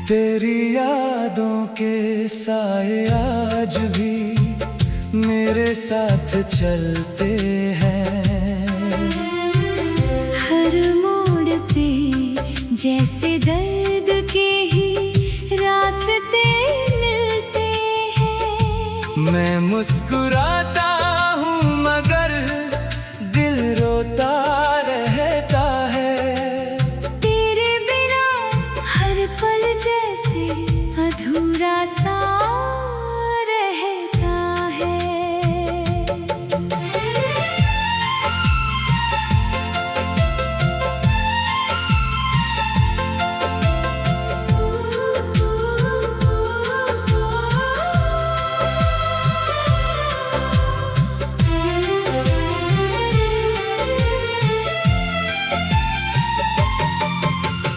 तेरी यादों के साए आज भी मेरे साथ चलते हैं। हर मोड़ पे जैसे दर्द के ही रास्ते मिलते हैं। मैं मुस्कुराता हूँ मगर दिल रोता रहता है। तेरे बिना हर पल जैसे अधूरा सा रहता है।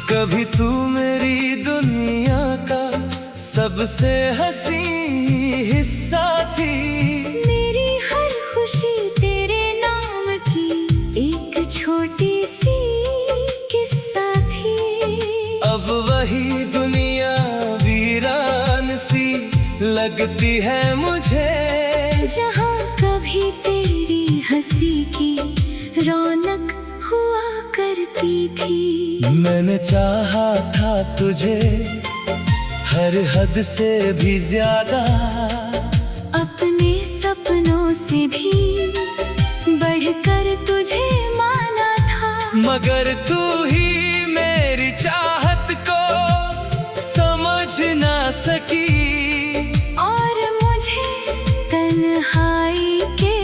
कभी तू मेरी दुनिया का सबसे हंसी हिस्सा थी। मेरी हर खुशी तेरे नाम की एक छोटी सी किस्सा थी। अब वही दुनिया वीरान सी लगती है मुझे, जहाँ कभी तेरी हंसी की रौनक हुआ करती थी। मैंने चाहा था तुझे हर हद से भी ज्यादा, अपने सपनों से भी बढ़कर तुझे माना था। मगर तू ही मेरी चाहत को समझ ना सकी और मुझे तन्हाई के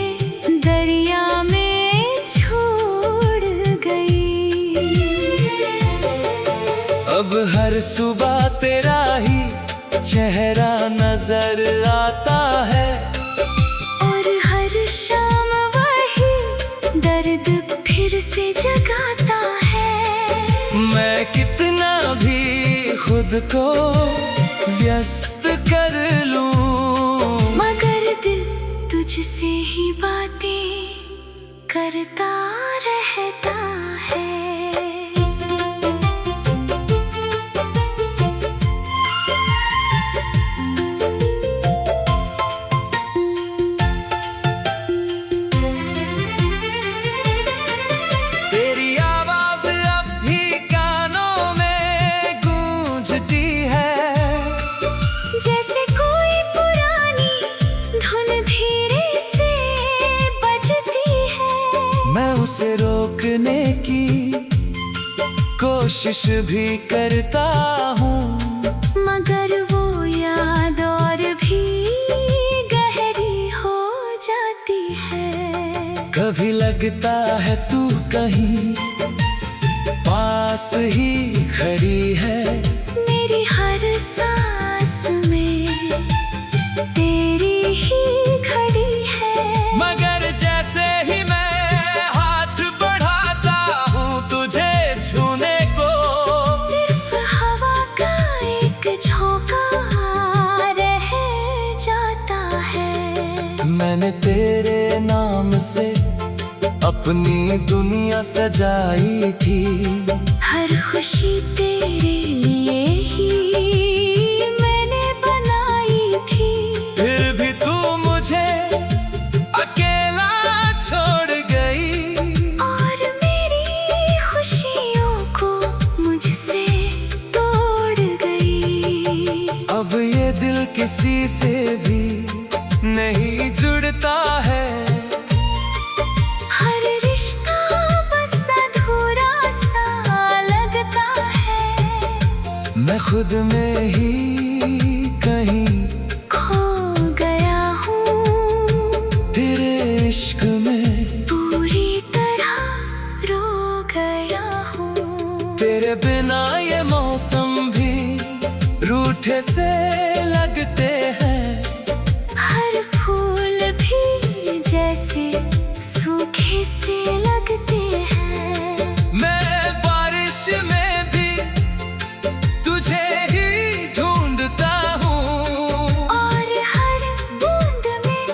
दरिया में छोड़ गई। अब हर सुबह तेरा ही चेहरा नजर आता है, और हर शाम वही दर्द फिर से जगाता है। मैं कितना भी खुद को व्यस्त कर लूं, मगर दिल तुझसे ही बातें करता रहता है। तेरी आवाज अब भी कानों में गूंजती है, जैसे कोई पुरानी धुन धीरे से बजती है। मैं उसे रोकने की कोशिश भी करता हूँ, मगर वो याद और भी गहरी हो जाती है। कभी लगता है तू कहीं पास ही खड़ी है, मेरी हर सांस में तेरी ही घड़ी है। मगर जैसे ही मैं हाथ बढ़ाता हूँ तुझे छूने को, सिर्फ हवा का एक झोंका रह जाता है। मैंने तेरे नाम से अपनी दुनिया सजाई थी। हर खुशी तेरे लिए ही मैंने बनाई थी। फिर भी तू मुझे अकेला छोड़ गई, और मेरी खुशियों को मुझसे तोड़ गई। अब ये दिल किसी से भी नहीं जुड़ता है। हर रिश्ता बस अधूरा सा लगता है। मैं खुद में ही कहीं खो गया हूँ, तेरे इश्क में पूरी तरह रो गया हूँ। तेरे बिना ये मौसम भी रूठे से लगते हैं। हर फूल भी जैसे सूखे से लगते हैं। मैं बारिश में भी तुझे ही ढूंढता हूँ, और हर बूंद में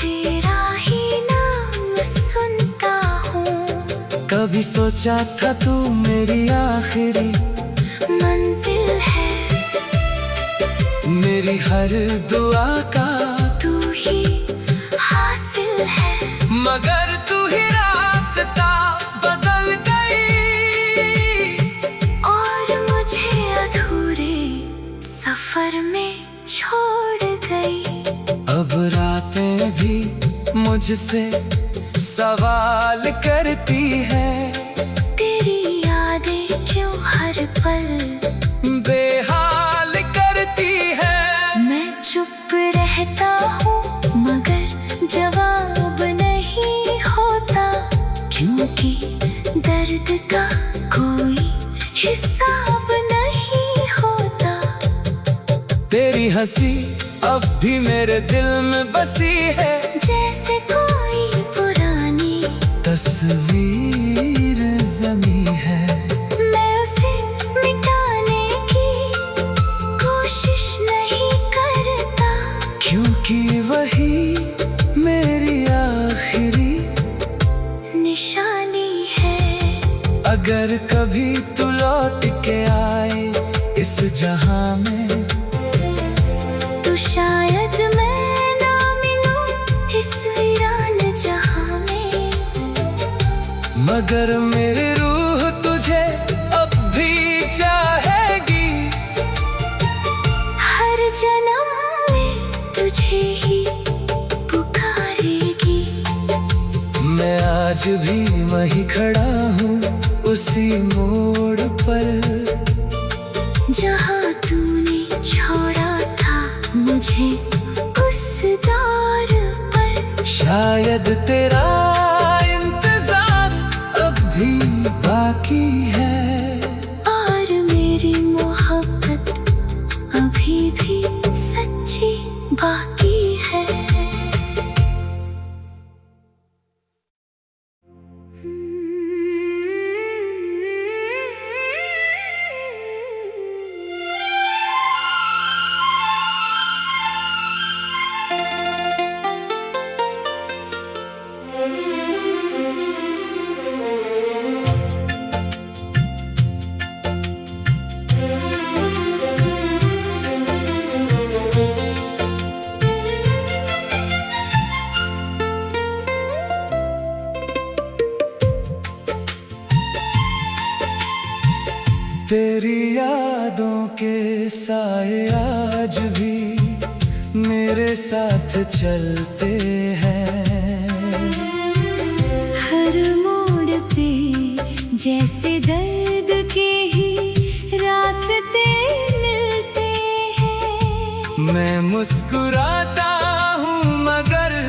तेरा ही नाम सुनता हूँ। कभी सोचा था तू मेरी आखिरी मंजिल है, मेरी हर दुआ का तू ही हासिल है, मगर तू ही रास्ता बदल गई और मुझे अधूरे सफर में छोड़ गई। अब रातें भी मुझसे सवाल करती है, तेरी यादें क्यों हर पल बेहाल करती है। मैं चुप रहता हूँ मगर जवाब नहीं होता, क्योंकि दर्द का कोई हिसाब नहीं होता। तेरी हंसी अब भी मेरे दिल में बसी है, जैसे कोई पुरानी तस्वीर जमी है। मैं उसे मिटाने की कोशिश नहीं करता, क्योंकि वही मेरी आखिरी निशानी है। अगर कभी तू लौट के आए इस जहां में, तो शायद मैं ना मिलूं इस वीरान जहां में, मगर मेरी रूह तुझे अब भी चाहेगी। हर जन्म में तुझे ही पुकारेगी। मैं आज भी वहीं खड़ा हूँ उसी मोड़ पर, जहां तूने छोड़ा था मुझे उस दौर पर। शायद तेरा इंतजार अब भी बाकी है, और मेरी मोहब्बत अभी भी सच्ची बाकी है। तेरी यादों के साए आज भी मेरे साथ चलते हैं। हर मोड़ पे जैसे दर्द के ही रास्ते मिलते हैं। मैं मुस्कुराता हूँ मगर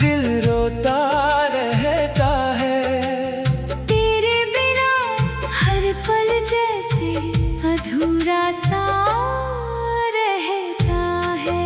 दिल रोता रहता है। तेरे बिना हर पल जैसे अधूरा सा रहता है।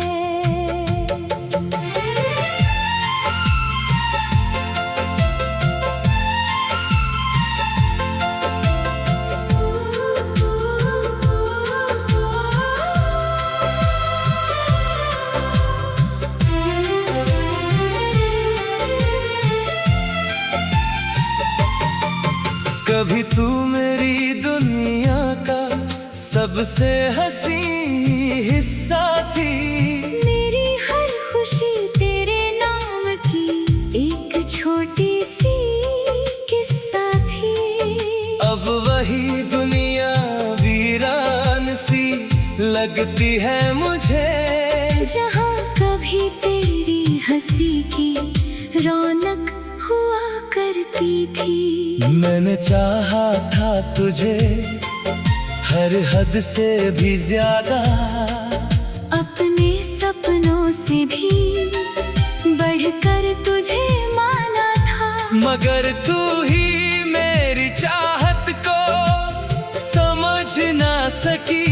कभी तू मेरी दुनिया का सबसे हंसी हिस्सा थी। मेरी हर खुशी तेरे नाम की एक छोटी सी किस्सा थी। अब वही दुनिया वीरान सी लगती है मुझे, जहाँ कभी तेरी हंसी की रौनक हुआ करती थी। मैंने चाहा था तुझे हर हद से भी ज्यादा, अपने सपनों से भी बढ़कर तुझे माना था। मगर तू ही मेरी चाहत को समझ ना सकी,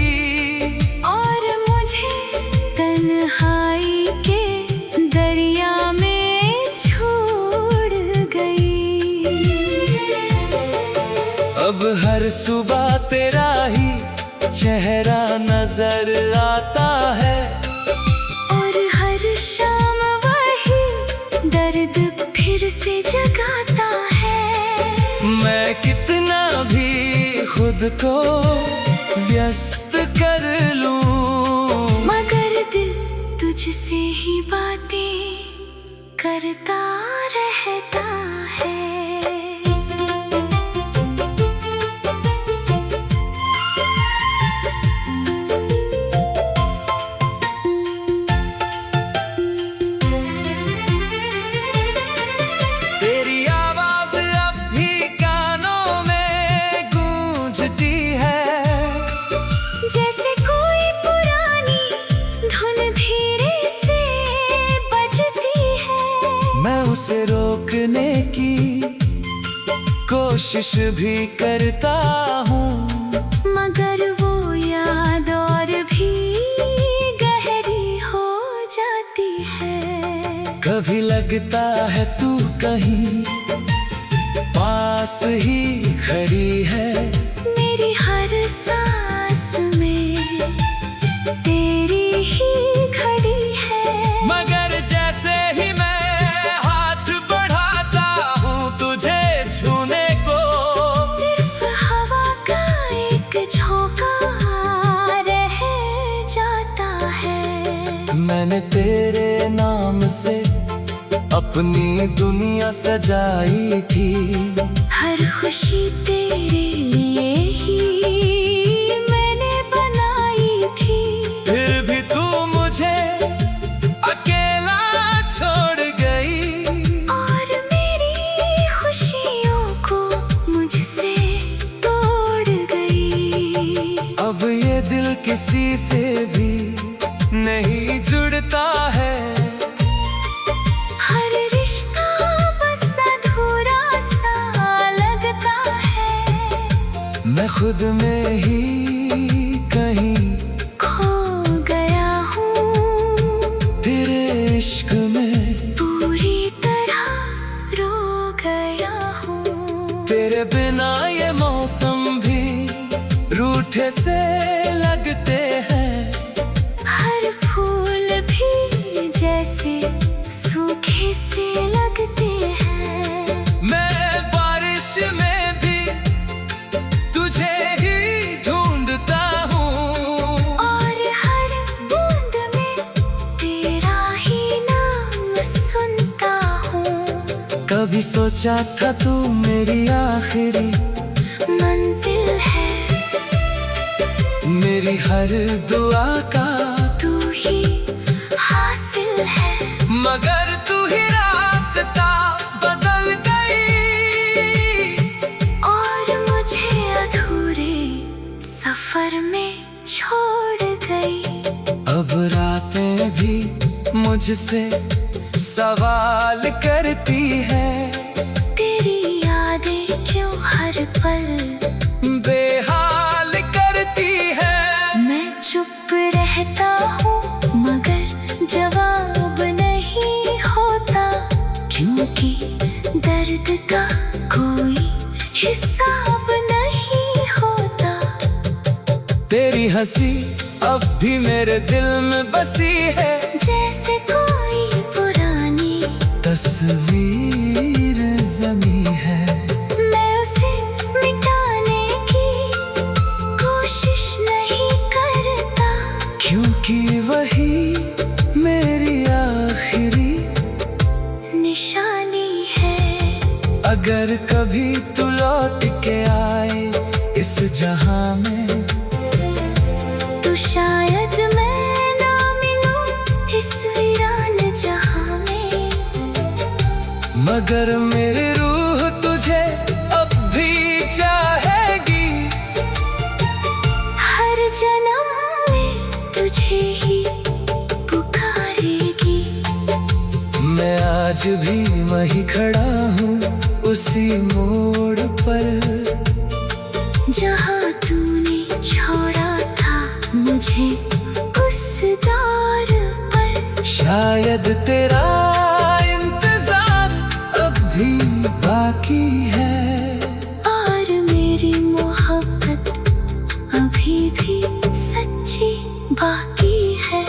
और मुझे तन्हाई के दरिया में छोड़ गई। अब हर सुबह तेरा ही चेहरा नजर आता है, और हर शाम वही दर्द फिर से जगाता है। मैं कितना भी खुद को व्यस्त कर लूं, करता रहता है। तेरी आवाज अब भी कानों में गूंजती है, जैसे कोई पुरानी धुन धीरे से बजती है। मैं उसे रोकने की कोशिश भी करता हूँ, मगर वो याद और भी गहरी हो जाती है। कभी लगता है तू कहीं पास ही खड़ी है, मेरी हर सांस में तेरी ही घड़ी है। मगर जैसे ही मैं हाथ बढ़ाता हूँ तुझे छूने को, सिर्फ हवा का एक झोंका रह जाता है। मैंने तेरे नाम से अपनी दुनिया सजाई थी, हर खुशी तेरे लिए ही मैंने बनाई थी। फिर भी तू मुझे अकेला छोड़ गई, और मेरी खुशियों को मुझसे तोड़ गई। अब ये दिल किसी से भी नहीं जुड़ता है, हर रिश्ता बस अधूरा सा लगता है। मैं खुद में ही कहीं खो गया हूँ, तेरे इश्क में पूरी तरह रो गया हूँ। तेरे बिना ये मौसम भी रूठे से लगते हैं, हर फूल भी जैसे सूखे से लगते हैं। मैं बारिश में भी तुझे ही ढूंढता हूँ, और हर बूंद में तेरा ही नाम सुनता हूँ। कभी सोचा था तू मेरी आखिरी मंजिल है, मेरी हर दुआ का तू ही हासिल है। मगर तू ही रास्ता बदल गई, और मुझे अधूरे सफर में छोड़ गई। अब रातें भी मुझसे सवाल करती है, तेरी यादें क्यों हर पल बेहाल करती है। मैं चुप रहता हूँ मगर जवाब नहीं होता, क्योंकि दर्द का कोई हिसाब नहीं होता। तेरी हंसी अब भी मेरे दिल में बसी है, जैसे कोई पुरानी तस्वीर जमी है। मैं उसे मिटाने की कोशिश नहीं करता, क्योंकि वही मेरी आखिरी निशानी है। अगर कभी तू लौट के आए इस जहां में, तो शायद मैं ना मिलूं इस वीरान जहां में। मगर मेरी रूह तुझे अब भी चाहेगी, हर जन्म में तुझे ही पुकारेगी। मैं आज भी वहीं खड़ा हूँ उसी मोड़ पर, जहाँ तूने छोड़ा था मुझे उस दौर पर। शायद तेरा इंतजार अब भी बाकी है, और मेरी मोहब्बत अभी भी सच्ची बाकी है।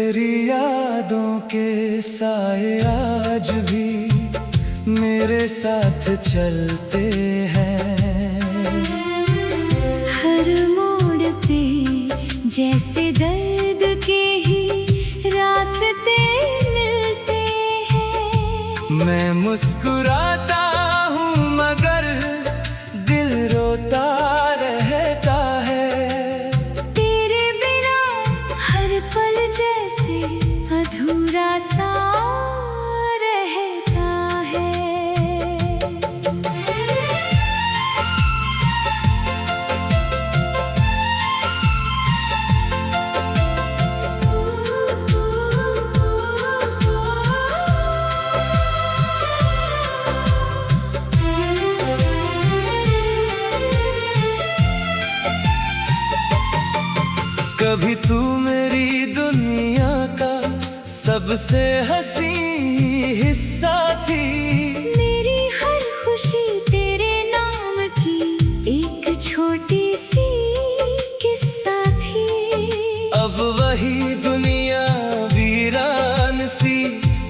तेरी यादों के साए आज भी मेरे साथ चलते हैं। हर मोड़ पे जैसे दर्द के ही रास्ते मिलते हैं। मैं मुस्कुराता हूँ मगर दिल रोता रहता है। तेरे बिना हर पल जैसे अधूरा सा रहता है। कभी तू मेरी दुनिया का सबसे हंसी हिस्सा थी। मेरी हर खुशी तेरे नाम की एक छोटी सी किस्सा थी। अब वही दुनिया वीरान सी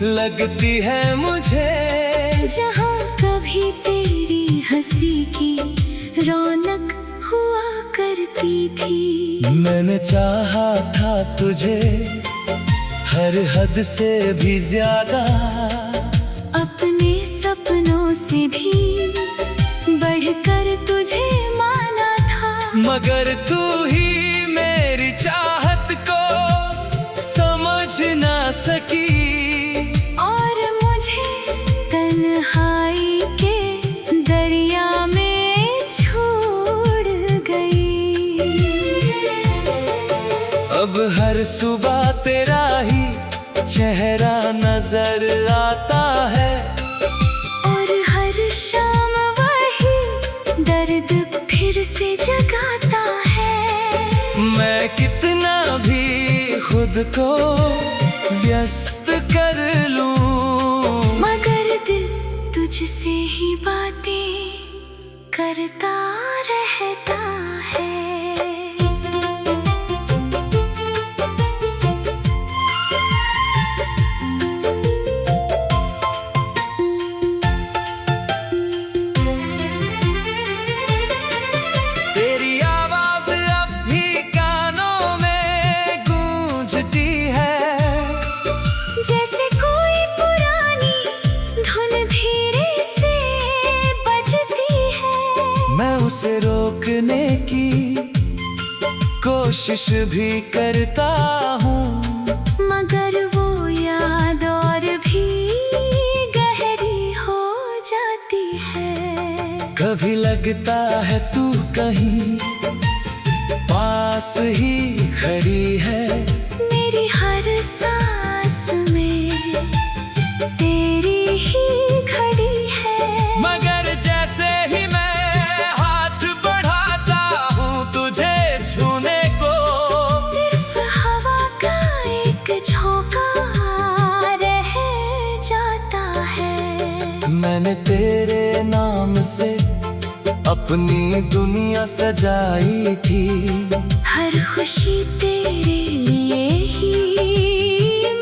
लगती है मुझे, जहाँ कभी तेरी हंसी की रौनक हुआ करती थी। मैंने चाहा था तुझे हर हद से भी ज्यादा, अपने सपनों से भी बढ़कर तुझे माना था। मगर तू ही मेरी चाहत को समझ ना सकी और मुझे तन्हाई के दरिया में छोड़ गई। अब हर सुबह तेरा ही चेहरा नजर आता है, और हर शाम वही दर्द फिर से जगाता है। मैं कितना भी खुद को व्यस्त कर लूं, मगर दिल तुझसे ही बातें करता रहता है। तेरी आवाज अब भी कानों में गूंजती है, जैसे कोई पुरानी धुन धीरे से बजती है। मैं उसे रोकने की कोशिश भी करता हूँ, मगर वो याद और भी गहरी हो जाती है। कभी लगता है तू कहीं पास ही खड़ी है, मेरी हर सांस में तेरी ही घड़ी है। मगर जैसे ही मैं हाथ बढ़ाता हूँ तुझे छूने को, सिर्फ हवा का एक झोंका रह जाता है। मैंने तेरे नाम से अपनी दुनिया सजाई थी, हर खुशी तेरे लिए ही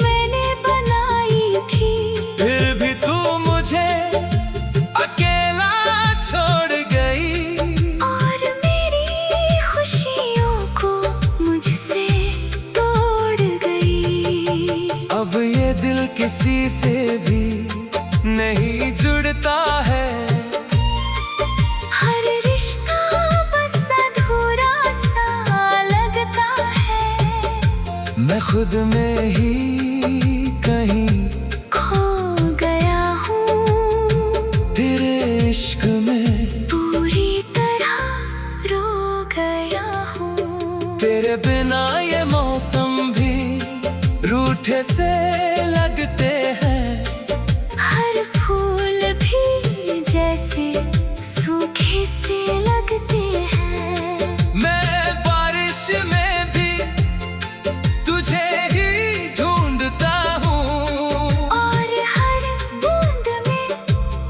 मैंने बनाई थी। फिर भी तू मुझे अकेला छोड़ गई, और मेरी खुशियों को मुझसे तोड़ गई। अब ये दिल किसी से भी नहीं जुड़ता है। हर रिश्ता बस अधूरा सा लगता है। मैं खुद में ही कहीं खो गया हूँ, तेरे इश्क में पूरी तरह रो गया हूँ। तेरे बिना ये मौसम भी रूठे से लगते हैं। हर फूल भी जैसे सूखे से लगते हैं। मैं बारिश में भी तुझे ही ढूंढता हूँ, और हर बूंद में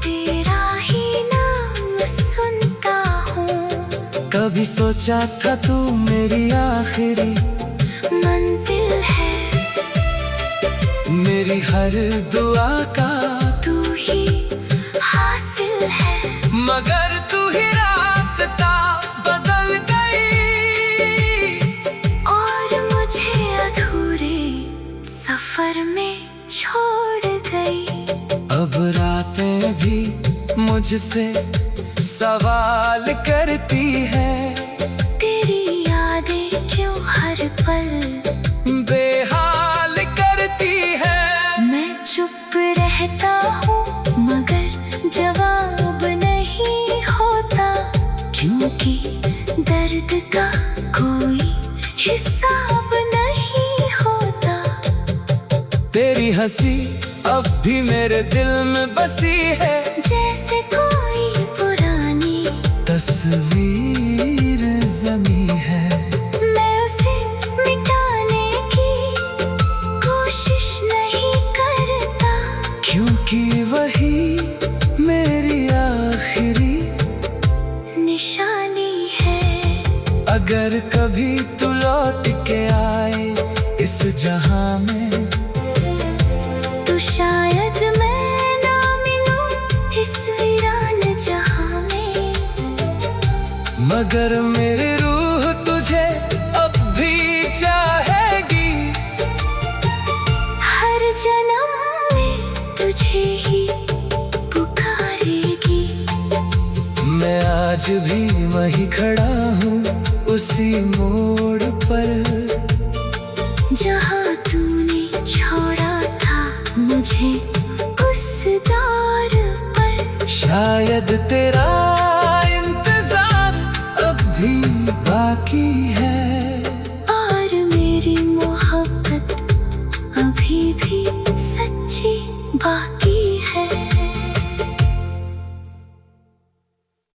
तेरा ही नाम सुनता हूँ। कभी सोचा था तू मेरी आखिरी मंजिल है, मेरी हर दुआ का तू ही हासिल है, मगर तू ही रास्ता बदल गई और मुझे अधूरे सफर में छोड़ गई। अब रातें भी मुझसे सवाल करती है, तेरी यादें क्यों हर पल बेहाल करती है। मैं चुप रहता हूँ मगर जवाब नहीं होता, क्योंकि दर्द का कोई हिसाब नहीं होता। तेरी हंसी अब भी मेरे दिल में बसी है, जैसे कोई पुरानी तस्वीर जमी है। मैं उसे मिटाने की कोशिश नहीं करता, क्योंकि वही मेरी आखिरी निशानी है। अगर कभी तू लौट के आए इस जहां में, तो शायद मैं ना मिलूं इस वीरान जहां में, मगर मेरी रूह तुझे अब भी चाहेगी। हर जन्म में तुझे ही पुकारेगी। मैं आज भी वहीं खड़ा हूँ उसी मोड़ पर, जहाँ तूने छोड़ा था मुझे उस दौर पर। शायद तेरा